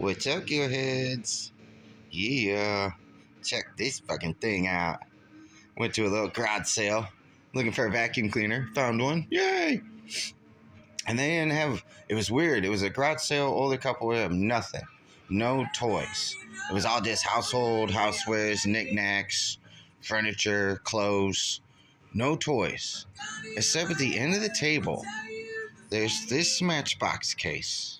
What's up, gearheads? Yeah, check this fucking thing out. Went to a little garage sale looking for a vacuum cleaner. Found one. Yay! And they didn't have, it was weird. It was a garage sale, older couple with nothing. No toys. It was all just household, housewares, knickknacks, furniture, clothes. No toys. Except at the end of the table, there's this Matchbox case.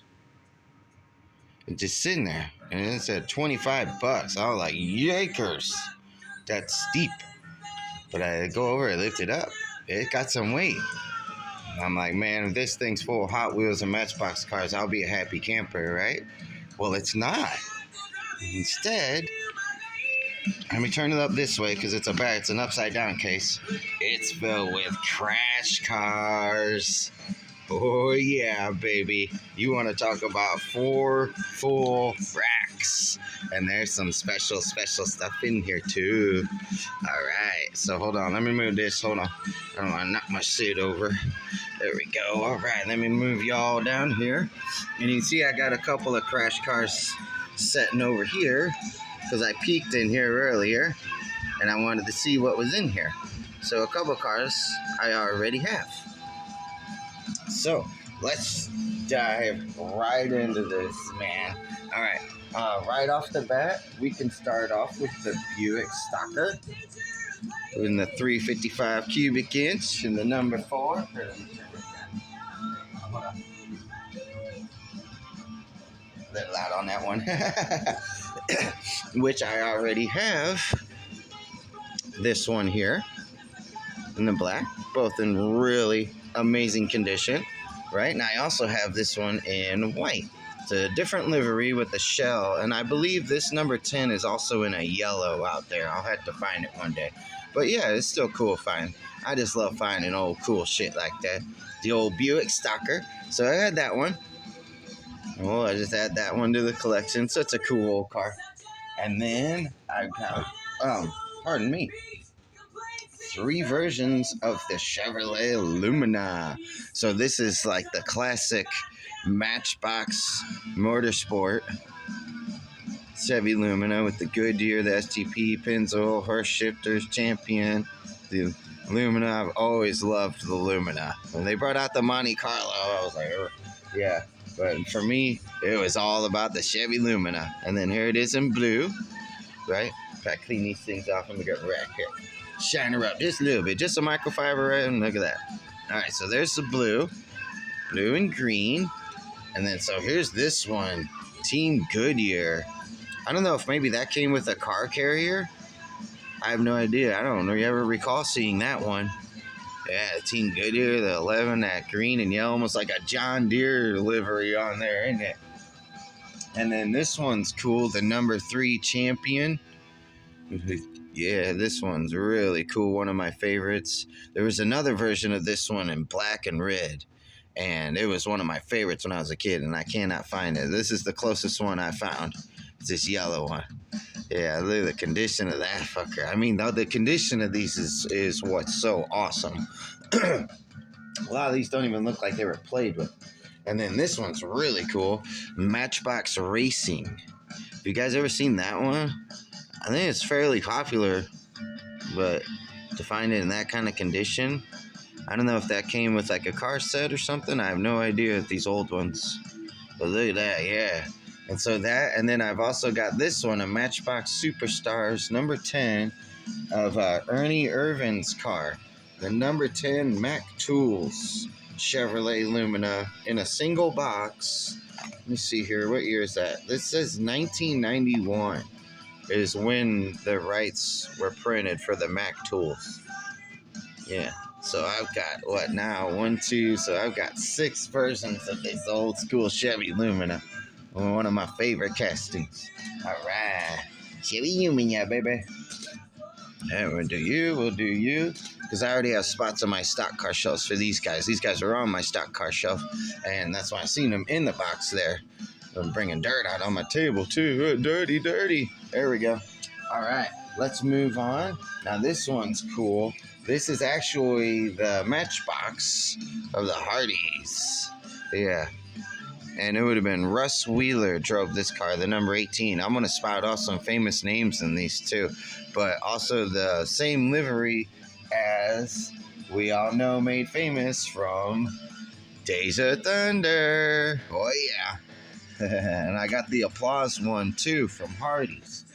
It's just sitting there, and it said $25. I was like, yakers, that's steep. But I go over and lift it up. It got some weight. I'm like, man, if this thing's full of Hot Wheels and Matchbox cars, I'll be a happy camper, right? Well, it's not. Instead, let me turn it up this way because it's an upside down case. It's filled with crash cars. Oh yeah, baby. You want to talk about 4 full racks. And there's some special stuff in here too. Alright, so hold on. Let me move this. Hold on. I don't want to knock my shit over. There we go. Alright, let me move y'all down here. And you can see I got a couple of crash cars sitting over here because I peeked in here earlier and I wanted to see what was in here. So a couple cars I already have. So let's dive right into this, man. All right, right off the bat, we can start off with the Buick Stalker in the 355 cubic inch and the number 4. A little loud on that one, which I already have. This one here in the black, both in really amazing condition, right? And I also have this one in white. It's a different livery with a shell, and I believe this number 10 is also in a yellow out there. I'll have to find it one day. But yeah, it's still cool finding. I just love finding old cool shit like that. The old Buick Stalker. So I had that one. Oh, I just add that one to the collection. Such a cool old car. And then I got, pardon me, 3 versions of the Chevrolet Lumina. So this is like the classic Matchbox Motorsport Chevy Lumina with the Goodyear, the STP, Pennzoil, horse shifters, Champion. The Lumina, I've always loved the Lumina. When they brought out the Monte Carlo, I was like, oh, yeah. But for me, it was all about the Chevy Lumina. And then here it is in blue, right? If I clean these things off, let me get right here. Shine her up just a little bit, just a microfiber, right? And look at that. All right, so there's the blue and green. And then, so here's this one, Team Goodyear. I don't know if maybe that came with a car carrier. I have no idea. I don't know. You ever recall seeing that one? Yeah, Team Goodyear, the 11, that green and yellow, almost like a John Deere livery on there, isn't it? And then this one's cool, the number 3 Champion. Yeah, this one's really cool, one of my favorites. There was another version of this one in black and red, and it was one of my favorites when I was a kid, and I cannot find it. This is the closest one I found. It's this yellow one. Yeah, look at the condition of that fucker. I mean, the condition of these is what's so awesome. A lot of these don't even look like they were played with. And then this one's really cool, Matchbox Racing. Have you guys ever seen that one? I think it's fairly popular, but to find it in that kind of condition, I don't know if that came with like a car set or something. I have no idea with these old ones. But look at that, yeah. And so that, and then I've also got this one, a Matchbox Superstars number 10 of Ernie Irvin's car. The number 10 Mac Tools Chevrolet Lumina in a single box. Let me see here, what year is that? This says 1991. Is when the rights were printed for the Mac Tools. Yeah, so I've got, what now, 1, 2, so I've got 6 versions of this old school Chevy Lumina. One of my favorite castings. Alright, Chevy Lumina, baby. Yeah, we'll do you. Because I already have spots on my stock car shelves for these guys. These guys are on my stock car shelf, and that's why I seen them in the box there. I'm bringing dirt out on my table too. Dirty. There we go. All right, let's move on. Now this one's cool. This is actually the Matchbox of the Hardys. Yeah. And it would have been Russ Wheeler drove this car, the number 18. I'm going to spout off some famous names in these too, but also the same livery as we all know made famous from Days of Thunder. Oh yeah. And I got the applause one too from Hardee's.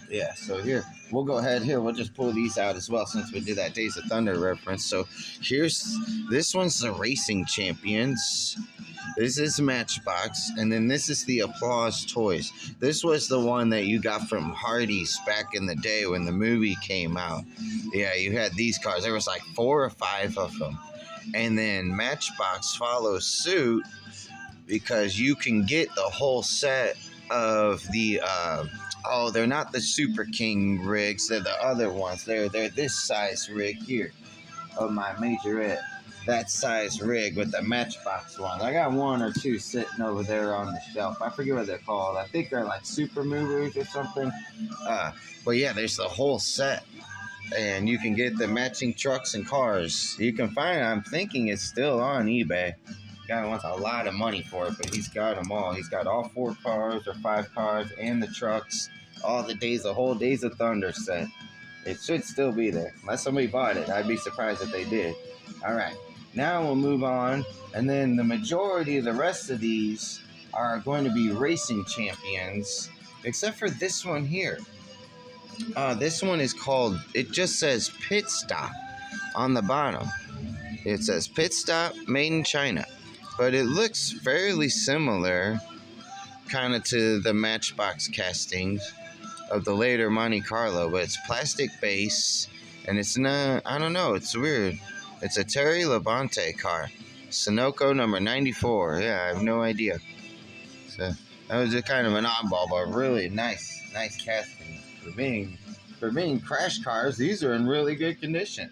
Yeah, so here, we'll go ahead here. We'll just pull these out as well since we did that Days of Thunder reference. So this one's the Racing Champions. This is Matchbox, and then this is the Applause Toys. This was the one that you got from Hardee's back in the day when the movie came out. Yeah, you had these cars. There was like 4 or 5 of them. And then Matchbox follows suit because you can get the whole set of the they're not the Super King rigs, they're the other ones. They're this size rig here of my Majorette. That size rig with the Matchbox one. I got 1 or 2 sitting over there on the shelf. I forget what they're called. I think they're like super movers or something. But yeah, there's the whole set. And you can get the matching trucks and cars. You can find it, I'm thinking it's still on eBay. Guy wants a lot of money for it, but he's got them all. He's got all 4 cars or 5 cars and the trucks. All the whole Days of Thunder set. It should still be there. Unless somebody bought it. I'd be surprised if they did. All right. Now we'll move on, and then the majority of the rest of these are going to be Racing Champions, except for this one here. This one is called, it just says Pit Stop on the bottom. It says Pit Stop Made in China, but it looks fairly similar kind of to the Matchbox castings of the later Monte Carlo, but it's plastic base, and it's not, I don't know, it's weird. It's a Terry Labonte car. Sunoco number 94. Yeah, I have no idea. So that was just kind of an oddball, but really nice casting. For being crash cars, these are in really good condition.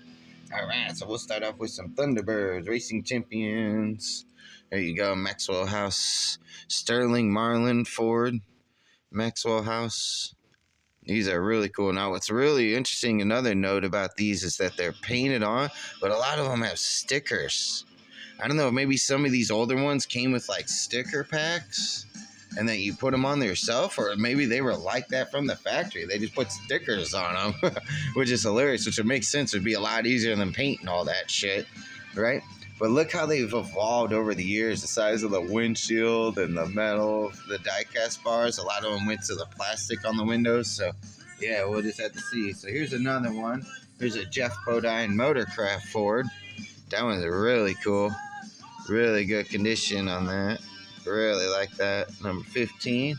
All right, so we'll start off with some Thunderbirds, Racing Champions. There you go, Maxwell House, Sterling Marlin Ford, Maxwell House. These are really cool. Now, what's really interesting, another note about these is that they're painted on, but a lot of them have stickers. I don't know, maybe some of these older ones came with like sticker packs and then you put them on there yourself, or maybe they were like that from the factory. They just put stickers on them, which is hilarious, which would make sense. It would be a lot easier than painting all that shit, right? But look how they've evolved over the years. The size of the windshield and the metal, the die-cast bars. A lot of them went to the plastic on the windows. So, yeah, we'll just have to see. So here's another one. Here's a Jeff Bodine Motorcraft Ford. That one's really cool. Really good condition on that. Really like that. Number 15.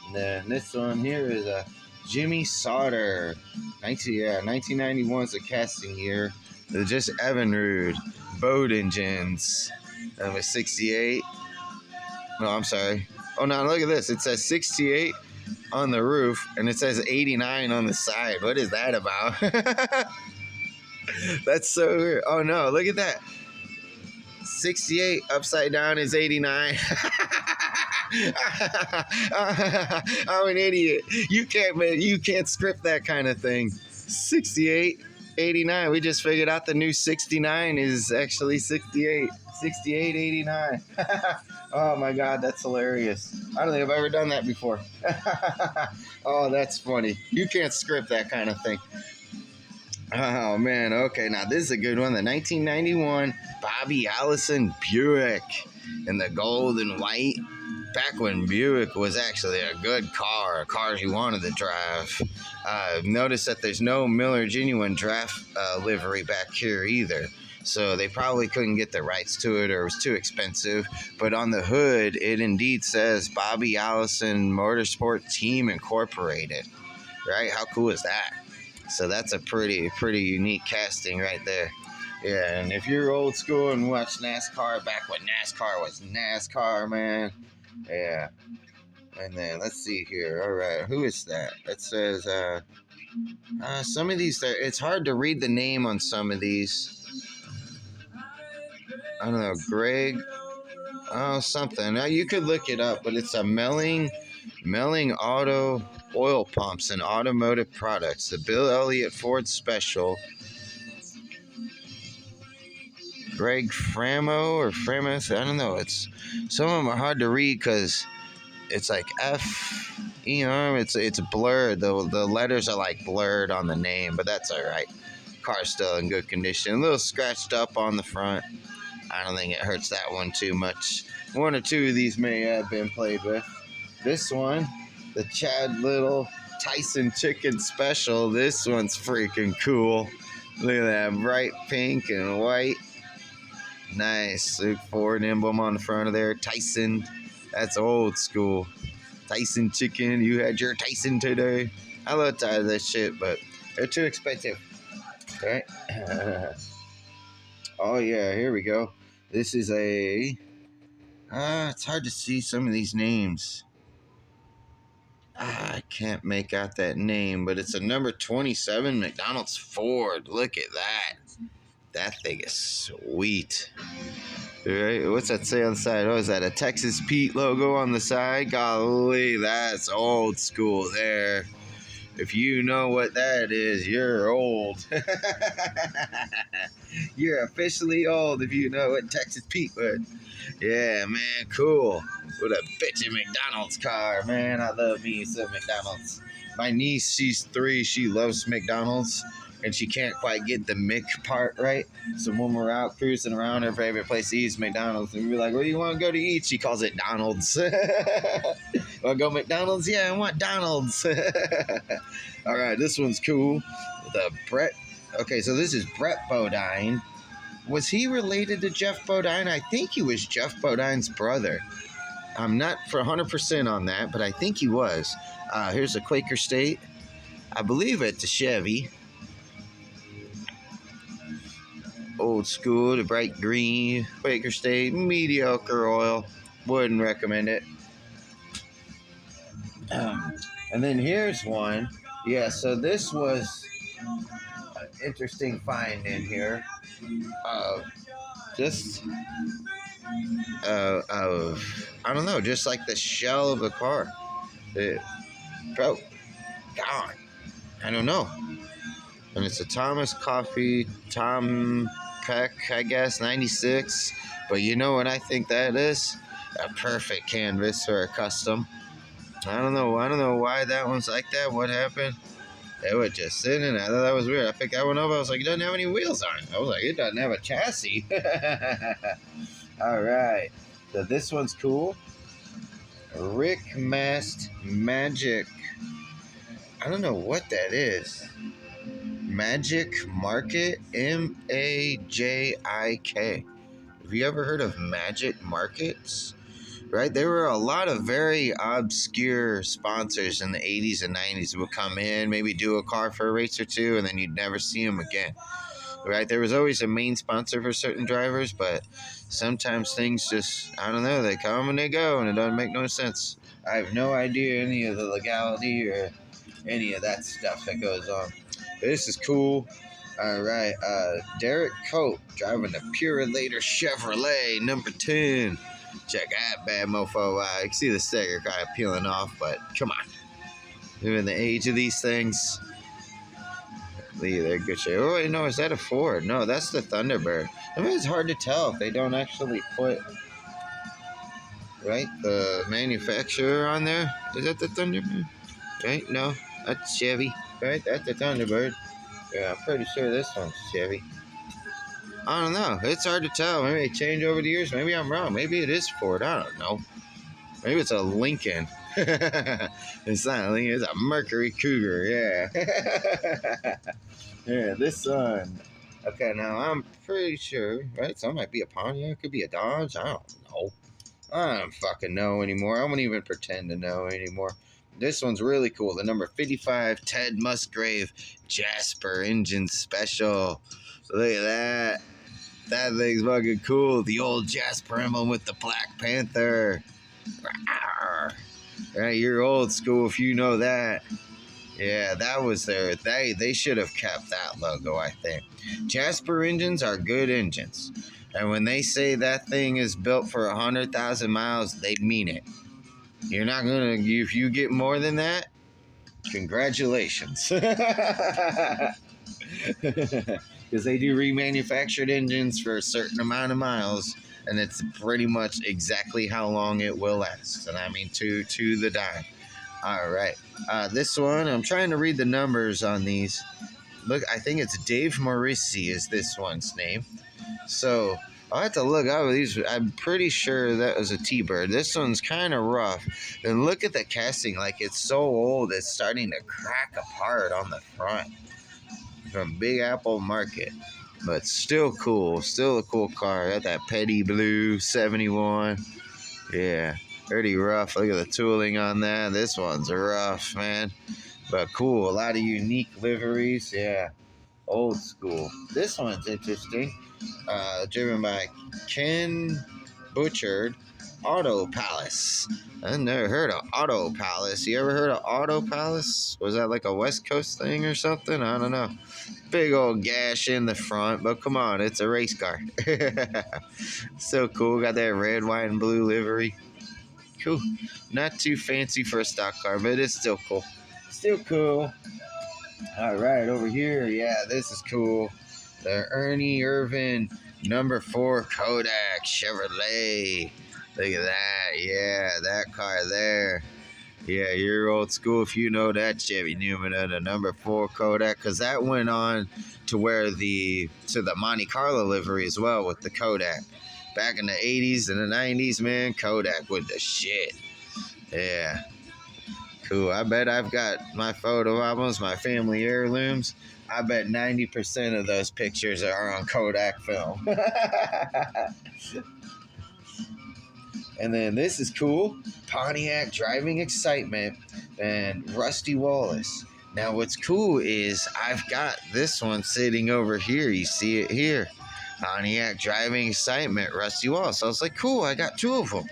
And then this one here is a Jimmy Sauter. 1991 is the casting year. They're just Evinrude boat engines. Number 68. No, I'm sorry. Oh, no, look at this. It says 68 on the roof, and it says 89 on the side. What is that about? That's so weird. Oh, no, look at that. 68 upside down is 89. I'm an idiot. You can't script that kind of thing. 68, 89. We just figured out the new 69 is actually 68. 68, 89. Oh my God, that's hilarious. I don't think I've ever done that before. Oh, that's funny. You can't script that kind of thing. Oh man, okay, now this is a good one. The 1991 Bobby Allison Buick in the gold and white. Back when Buick was actually a good car, a car you wanted to drive. Notice that there's no Miller Genuine Draft livery back here either. So they probably couldn't get the rights to it, or it was too expensive. But on the hood, it indeed says Bobby Allison Motorsport Team Incorporated. Right? How cool is that? So that's a pretty unique casting right there. Yeah, and if you're old school and watch NASCAR back when NASCAR was NASCAR, man. Yeah. And then let's see here. All right, who is that? It says some of these, it's hard to read the name on some of these. I don't know, Greg. Oh, something. Now you could look it up, but it's a Melling Auto Oil Pumps and Automotive Products. The Bill Elliott Ford Special. Greg Framo or Framus. I don't know. It's some of them are hard to read because it's like F. It's blurred. The letters are like blurred on the name, but that's all right. Car's still in good condition. A little scratched up on the front. I don't think it hurts that one too much. One or two of these may have been played with. This one, the Chad Little Tyson Chicken Special. This one's freaking cool. Look at that bright pink and white. Nice. Look Ford emblem on the front of there. Tyson. That's old school. Tyson chicken. You had your Tyson today. I love that shit, but they're too expensive. Right? Oh, yeah. Here we go. This is a... it's hard to see some of these names. I can't make out that name, but it's a number 27 McDonald's Ford. Look at that. That thing is sweet. All right, what's that say on the side? Oh, is that a Texas Pete logo on the side? Golly, that's old school there. If you know what that is, you're old. You're officially old if you know what Texas Pete was. Yeah, man, cool. With a bitchin' McDonald's car, man. I love me some McDonald's. My niece, she's 3. She loves McDonald's, and she can't quite get the Mick part right. So when we're out cruising around, her favorite place to eat is McDonald's. And we're like, "Where do you want to go to eat?" She calls it Donald's. Want to go McDonald's? Yeah, I want Donald's. All right, this one's cool. The Brett. Okay, so this is Brett Bodine. Was he related to Jeff Bodine? I think he was Jeff Bodine's brother. I'm not for 100% on that, but I think he was. Here's a Quaker State. I believe it's a Chevy. Old school, the bright green Quaker State, mediocre oil. Wouldn't recommend it. And then here's one. Yeah, so this was an interesting find in here. I don't know, just like the shell of the car. Bro, God, I don't know. And it's a Thomas Coffee Tom Peck, I guess, 96. But you know what I think that is? A perfect canvas for a custom. I don't know why that one's like that. What happened? It was just sitting. I thought that was weird. I picked that one up. I was like, it doesn't have any wheels on it. I was like, it doesn't have a chassis. All right. So this one's cool. Rick Mast Magic. I don't know what that is. Magic Market. Majik. Have you ever heard of Magic Markets? Right, there were a lot of very obscure sponsors in the 80s and 90s who would come in, maybe do a car for a race or two, and then you'd never see them again. Right, there was always a main sponsor for certain drivers, but sometimes things just, I don't know, they come and they go, and it doesn't make no sense. I have no idea any of the legality or any of that stuff that goes on. This is cool. All right, Derek Cope driving the Purelator Chevrolet number 10. Check that bad mofo. I can see the sticker kind of peeling off, but come on. Given the age of these things, they're good shape. Oh, wait, no, is that a Ford? No, that's the Thunderbird. I mean, it's hard to tell if they don't actually put, right, the manufacturer on there. Is that the Thunderbird? Right? No, that's Chevy. Right? That's the Thunderbird. Yeah, I'm pretty sure this one's Chevy. I don't know. It's hard to tell. Maybe they changed over the years. Maybe I'm wrong. Maybe it is Ford. I don't know. Maybe it's a Lincoln. It's not a Lincoln. It's a Mercury Cougar. Yeah. Yeah, this one. Okay, now I'm pretty sure, right? So it might be a Pontiac. It could be a Dodge. I don't know. I don't fucking know anymore. I won't even pretend to know anymore. This one's really cool. The number 55 Ted Musgrave Jasper Engine Special. Look at that. That thing's fucking cool. The old Jasper emblem with the Black Panther. Rawr. Right, you're old school if you know that. Yeah, that was their... They should have kept that logo, I think. Jasper engines are good engines. And when they say that thing is built for 100,000 miles, they mean it. You're not going to... If you get more than that, congratulations. because they do remanufactured engines for a certain amount of miles, and it's pretty much exactly how long it will last. And I mean to the dime. All right, this one I'm trying to read the numbers on these. Look, I think it's Dave Morrissey is this one's name. So I'll have to look over these. I'm pretty sure that was a T-Bird. This one's kind of rough. And look at the casting. Like, it's so old, it's starting to crack apart on the front. From Big Apple Market. But still cool. Still a cool car. Got that petty blue 71. Yeah, pretty rough. Look at the tooling on that. This one's rough, man. But cool. A lot of unique liveries. Yeah. Old school. This one's interesting. Driven by Ken Butchard Auto Palace. I never heard of Auto Palace. You ever heard of Auto Palace? Was that like a West Coast thing or something? I don't know. Big old gash in the front, but come on, it's a race car. So cool. Got that red, white, and blue livery. Cool. Not too fancy for a stock car, but it's still cool. Still cool. All right, over here. Yeah, this is cool. The Ernie Irvin number 4 Kodak Chevrolet. Look at that. Yeah, that car there. Yeah, you're old school if you know that Chevy Newman, the number 4 Kodak, because that went on to wear to the Monte Carlo livery as well with the Kodak. Back in the 80s and the 90s, man, Kodak was the shit. Yeah. Cool. I bet I've got my photo albums, my family heirlooms. I bet 90% of those pictures are on Kodak film. And then this is cool. Pontiac Driving Excitement and Rusty Wallace. Now what's cool is I've got this one sitting over here. You see it here. Pontiac Driving Excitement, Rusty Wallace. I was like, cool, I got 2 of them.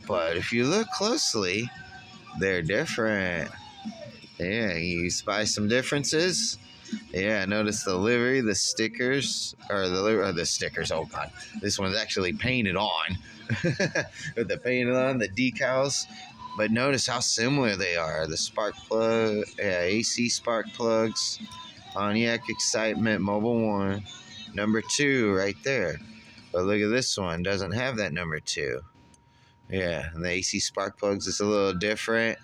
But if you look closely, they're different. Yeah, you spy some differences. Yeah, notice the livery, the stickers, or the stickers. Oh god, this one's actually painted on. With the painted on, the decals. But notice how similar they are. The spark plug, AC spark plugs, Pontiac Excitement Mobile 1, number 2 right there. But look at this one, doesn't have that number 2. Yeah, and the AC spark plugs is a little different,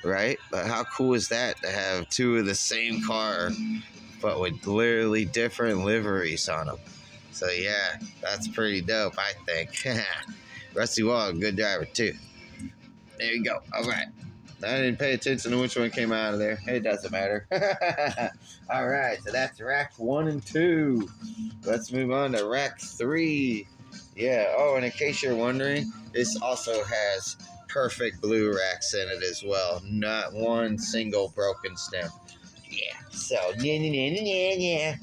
right? But how cool is that to have 2 of the same car, but with literally different liveries on them? So yeah, that's pretty dope, I think. Rusty Wall, good driver too. There you go. All right. I didn't pay attention to which one came out of there. It doesn't matter. All right, so that's rack 1 and 2. Let's move on to rack 3. Yeah. Oh, and in case you're wondering, this also has perfect blue racks in it as well. Not one single broken stem. Yeah. So, yeah.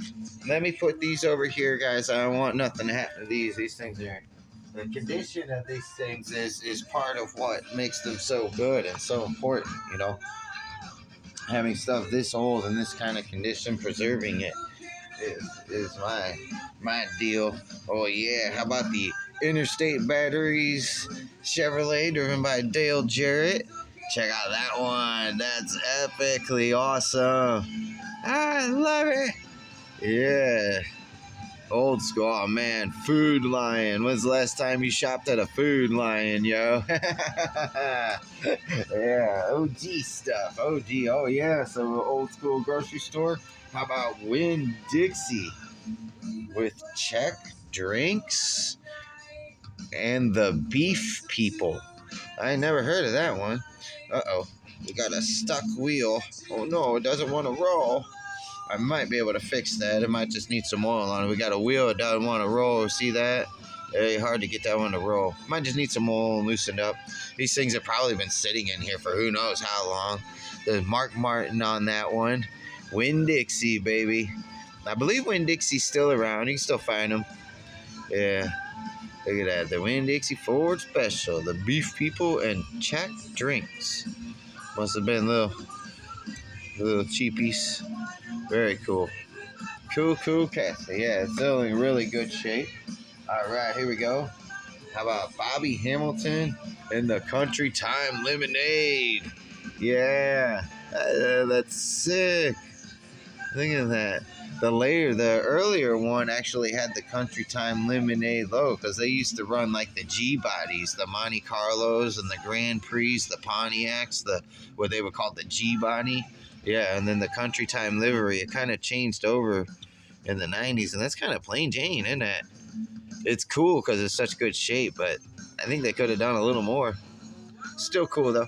Let me put these over here, guys. I don't want nothing to happen to these. These things are... The condition of these things is part of what makes them so good and so important, you know. Having stuff this old in this kind of condition, preserving it is my deal. Oh yeah, how about the Interstate Batteries Chevrolet driven by Dale Jarrett? Check out that one. That's epically awesome. I love it. Yeah. Old school. Oh man, Food Lion. When's the last time you shopped at a Food Lion, yo? Yeah, OG stuff. OG. Oh yeah, so old school grocery store. How about Winn-Dixie with Czech drinks and the Beef People? I never heard of that one. Uh-oh. We got a stuck wheel. Oh no, it doesn't want to roll. I might be able to fix that. It might just need some oil on it. We got a wheel that doesn't want to roll. See that? Very hard to get that one to roll. Might just need some oil and loosened up. These things have probably been sitting in here for who knows how long. There's Mark Martin on that one. Winn-Dixie, baby. I believe Winn-Dixie's still around. You can still find them. Yeah. Look at that. The Winn-Dixie Ford Special. The Beef People and Czech drinks. Must have been little cheapies. Very cool. Cool casting. Yeah, it's still in really good shape. All right, here we go. How about Bobby Hamilton and the Country Time Lemonade? Yeah, that's sick. Look at that. The earlier one actually had the Country Time Lemonade logo because they used to run like the G bodies, the Monte Carlos and the Grand Prix, the Pontiacs, what they would call the G body. Yeah, and then the Country Time livery, it kind of changed over in the 90s, and that's kind of plain Jane, isn't it? It's cool because it's such good shape, but I think they could have done a little more. Still cool though.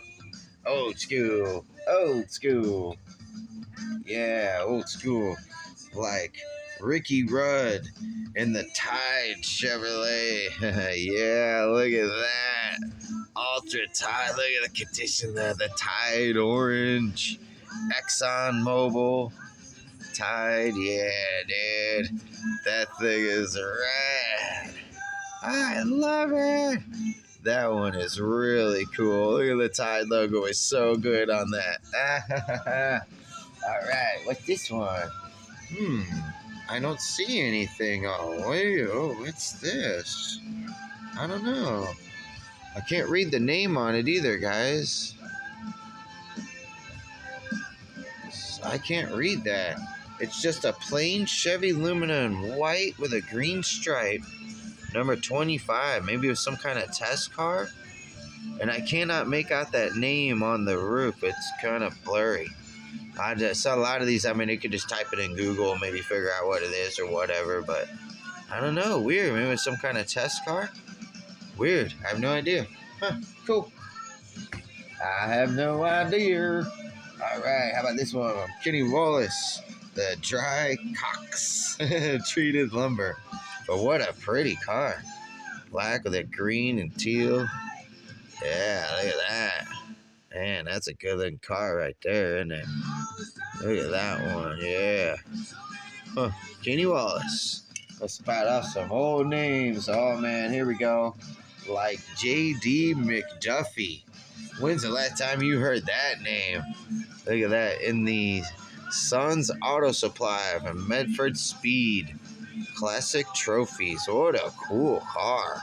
Old school. Old school. Yeah, old school. Like Ricky Rudd in the Tide Chevrolet. Yeah, look at that. Ultra Tide. Look at the condition there. The Tide Orange. Exxon Mobil. Tide. Yeah, dude. That thing is rad. I love it. That one is really cool. Look at the Tide logo. It's so good on that. All right. What's this one? I don't see anything. Oh, wait. Oh, what's this? I don't know. I can't read the name on it either, guys. I can't read that. It's just a plain Chevy Lumina in white with a green stripe. Number 25. Maybe it was some kind of test car. And I cannot make out that name on the roof. It's kind of blurry. I just saw a lot of these. I mean, you could just type it in Google and maybe figure out what it is or whatever. But I don't know. Weird. Maybe it's some kind of test car. Weird. I have no idea. Huh. Cool. I have no idea. All right. How about this one? Kenny Wallace. The Dry Cox Treated Lumber. But what a pretty car. Black with a green and teal. Yeah, look at that. Man, that's a good looking car right there, isn't it? Look at that one, yeah. Huh. Kenny Wallace. Let's spout off some old names. Oh, man, here we go. Like J.D. McDuffie. When's the last time you heard that name? Look at that. In the Sons Auto Supply from Medford Speed. Classic Trophies. What a cool car.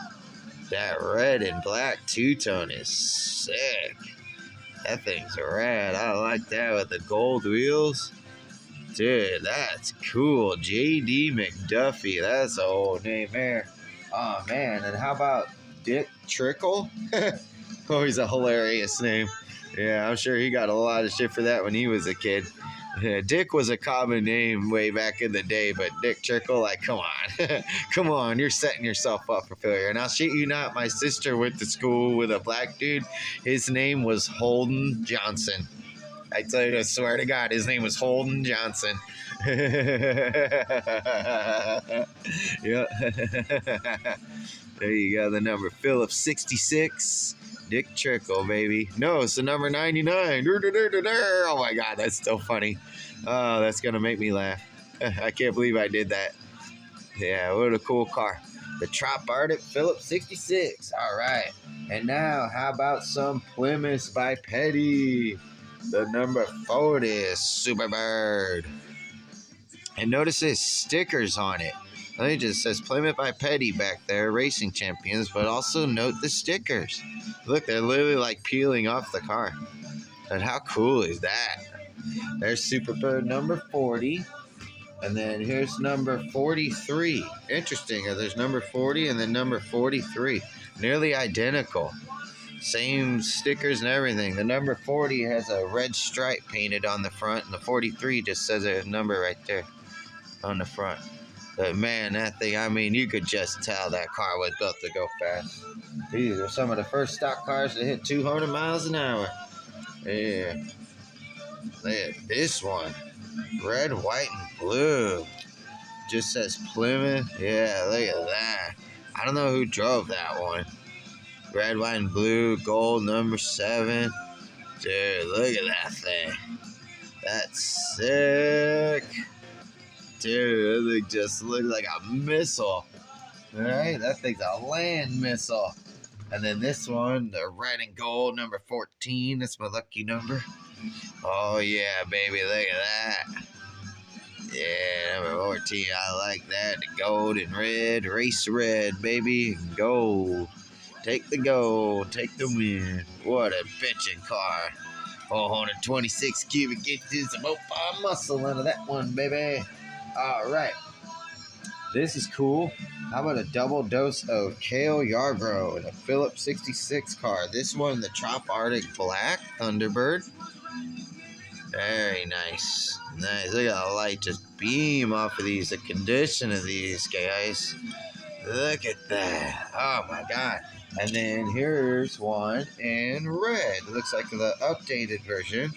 That red and black two-tone is sick. That thing's rad. I like that with the gold wheels. Dude, that's cool. J.D. McDuffie. That's an old name there. Oh, man. And how about Dick Trickle? Oh, he's a hilarious name. Yeah, I'm sure he got a lot of shit for that when he was a kid. Yeah, Dick was a common name way back in the day, but Dick Trickle, like, come on. Come on, you're setting yourself up for failure. And I'll shit you not, my sister went to school with a black dude. His name was Holden Johnson. I tell you, I swear to God, his name was Holden Johnson. Yeah. There you go, the number. Philip 66. Dick Trickle, baby. No, it's the number 99. Oh my God, that's so funny. Oh, that's gonna make me laugh. I can't believe I did that. Yeah, what a cool car. The Trop Arctic Philip 66. All right. And now, how about some Plymouth by Petty? The number 40 is Superbird. And notice this stickers on it. It just says Plymouth by Petty back there, racing champions, but also note the stickers. Look, they're literally like peeling off the car. And how cool is that? There's Superbird number 40. And then here's number 43. Interesting. There's number 40 and then number 43. Nearly identical. Same stickers and everything. The number 40 has a red stripe painted on the front, and the 43 just says a number right there on the front. But man, that thing, I mean, you could just tell that car was built to go fast. These are some of the first stock cars that hit 200 miles an hour. Yeah. Look at this one. Red, white, and blue. Just says Plymouth. Yeah, look at that. I don't know who drove that one. Red, white, and blue, gold, number 7. Dude, look at that thing. That's sick. Dude, that thing just looks like a missile. Alright, that thing's a land missile. And then this one, the red and gold, number 14. That's my lucky number. Oh, yeah, baby, look at that. Yeah, number 14, I like that. The gold and red, race red, baby. Gold. Take the gold, take the win. What a bitchin' car. 426 cubic inches of muscle under that one, baby. All right. This is cool. How about a double dose of Kale Yarbrough in a Phillips 66 car? This one, the Trop Arctic Black Thunderbird. Very nice. Nice. Look at the light just beam off of these. The condition of these guys. Look at that. Oh my God. And then here's one in red. Looks like the updated version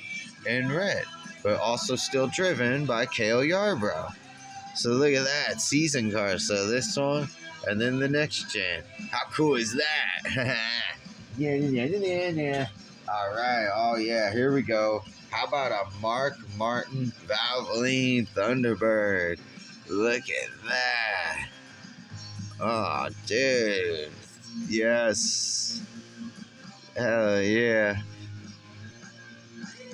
in red. But also still driven by Kale Yarbrough. So look at that. Season car. So this one and then the next gen. How cool is that? Yeah. All right. Oh yeah. Here we go. How about a Mark Martin Valvoline Thunderbird? Look at that. Oh, dude. Yes. Hell yeah.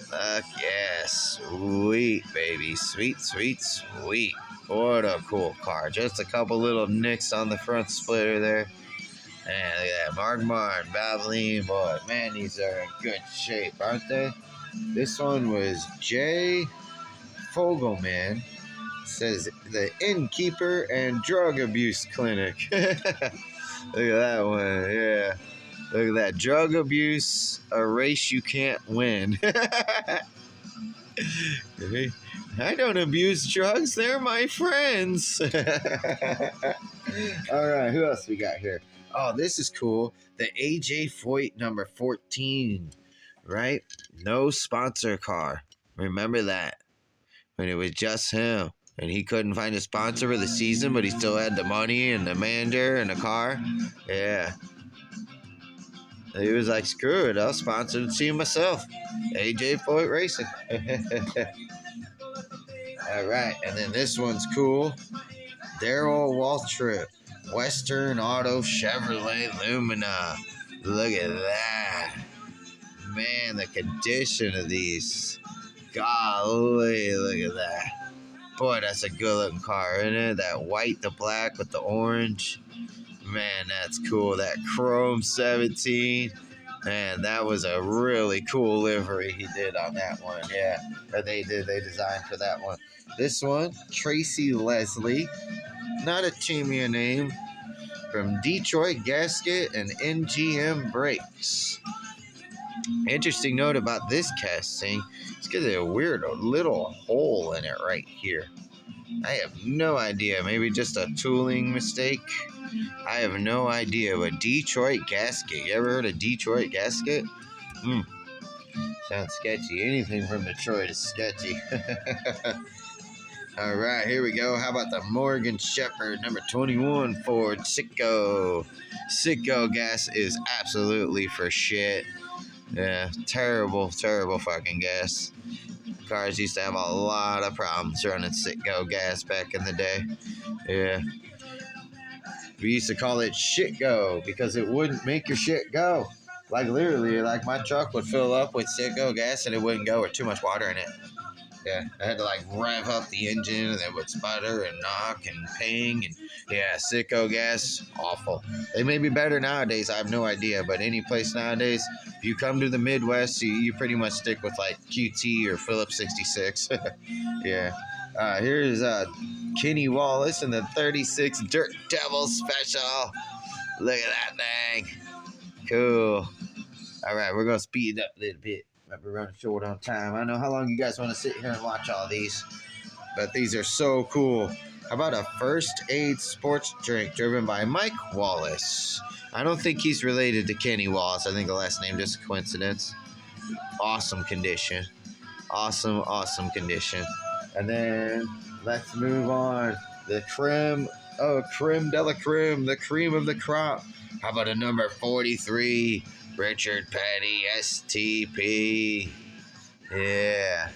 Fuck yeah. Sweet, baby. Sweet, sweet, sweet. What a cool car. Just a couple little nicks on the front splitter there. Man, look at that. Mark Martin, Valvoline, boy. Man, these are in good shape, aren't they? This one was Jay Fogelman. Says the Innkeeper and Drug Abuse Clinic. Look at that one, yeah. Look at that. Drug abuse, a race you can't win. I don't abuse drugs, they're my friends. All right, who else we got here? Oh, this is cool. The AJ Foyt number 14, right? No sponsor car. Remember that. When it was just him. And he couldn't find a sponsor for the season, but he still had the money and the manager and the car. Yeah. He was like, screw it, I'll sponsor the team myself. AJ Foyt Racing. All right, and then this one's cool. Darrell Waltrip, Western Auto Chevrolet Lumina. Look at that. Man, the condition of these. Golly, look at that. Boy, that's a good looking car, isn't it? That white, the black with the orange. Man, that's cool. That Chrome 17. Man, that was a really cool livery he did on that one. Yeah, or they designed for that one. This one, Tracy Leslie. Not a Chimia name. From Detroit Gasket and NGM Brakes. Interesting note about this casting, it's got a weird little hole in it right here. I have no idea. Maybe just a tooling mistake. I have no idea. But Detroit Gasket. You ever heard of Detroit Gasket? Sounds sketchy. Anything from Detroit is sketchy. All right, here we go. How about the Morgan Shepherd number 21 Ford Sitco? Sitco gas is absolutely for shit. Yeah, terrible fucking gas. Cars used to have a lot of problems running Sitco gas back in the day. Yeah. We used to call it shit go because it wouldn't make your shit go. Like literally, like my truck would fill up with Sitco gas and it wouldn't go with too much water in it. Yeah, I had to like rev up the engine and it would sputter and knock and ping and yeah, Sitco gas, awful. They may be better nowadays, I have no idea, but any place nowadays, if you come to the Midwest, you pretty much stick with like QT or Phillips 66. Yeah. Here's Kenny Wallace and the 36 Dirt Devil Special. Look at that thing. Cool. All right, we're going to speed it up a little bit. We're running short on time. I don't know how long you guys want to sit here and watch all these, but these are so cool. How about a First Aid sports drink driven by Mike Wallace? I don't think he's related to Kenny Wallace. I think the last name just a coincidence. Awesome condition. Awesome condition. And then let's move on. The creme de la creme, the cream of the crop. How about a number 43? Richard Petty, STP. Yeah.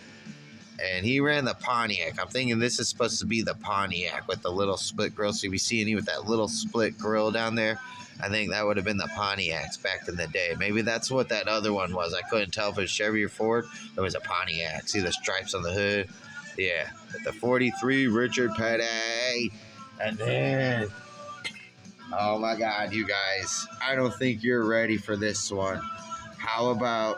And he ran the Pontiac. I'm thinking this is supposed to be the Pontiac with the little split grill. So you see any with that little split grill down there? I think that would have been the Pontiacs back in the day. Maybe that's what that other one was. I couldn't tell if it was Chevy or Ford. It was a Pontiac. See the stripes on the hood? Yeah. The 43 Richard Petty. And then... oh my God, you guys. I don't think you're ready for this one. How about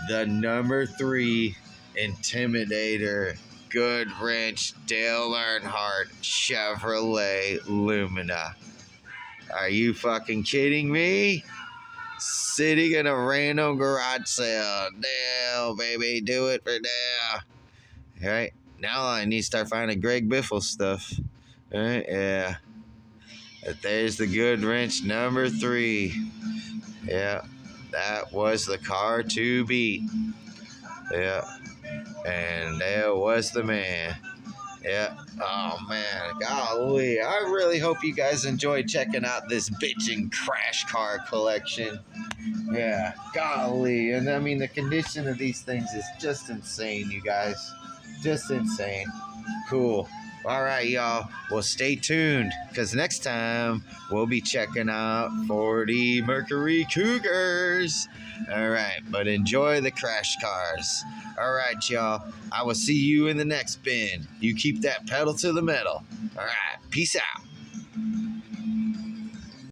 the number 3 Intimidator Goodwrench Dale Earnhardt Chevrolet Lumina. Are you fucking kidding me? Sitting in a random garage sale. Dale, baby, do it for Dale. All right, now I need to start finding Greg Biffle stuff. All right, yeah. There's the Goodwrench number 3. Yeah, that was the car to beat. Yeah, and there was the man. Yeah. Oh, man. Golly. I really hope you guys enjoyed checking out this bitchin' crash car collection. Yeah. Golly. And I mean, the condition of these things is just insane, you guys. Just insane. Cool. All right, y'all. Well, stay tuned, because next time we'll be checking out 40 Mercury Cougars. All right, but enjoy the crash cars. All right, y'all. I will see you in the next bin. You keep that pedal to the metal. All right, peace out.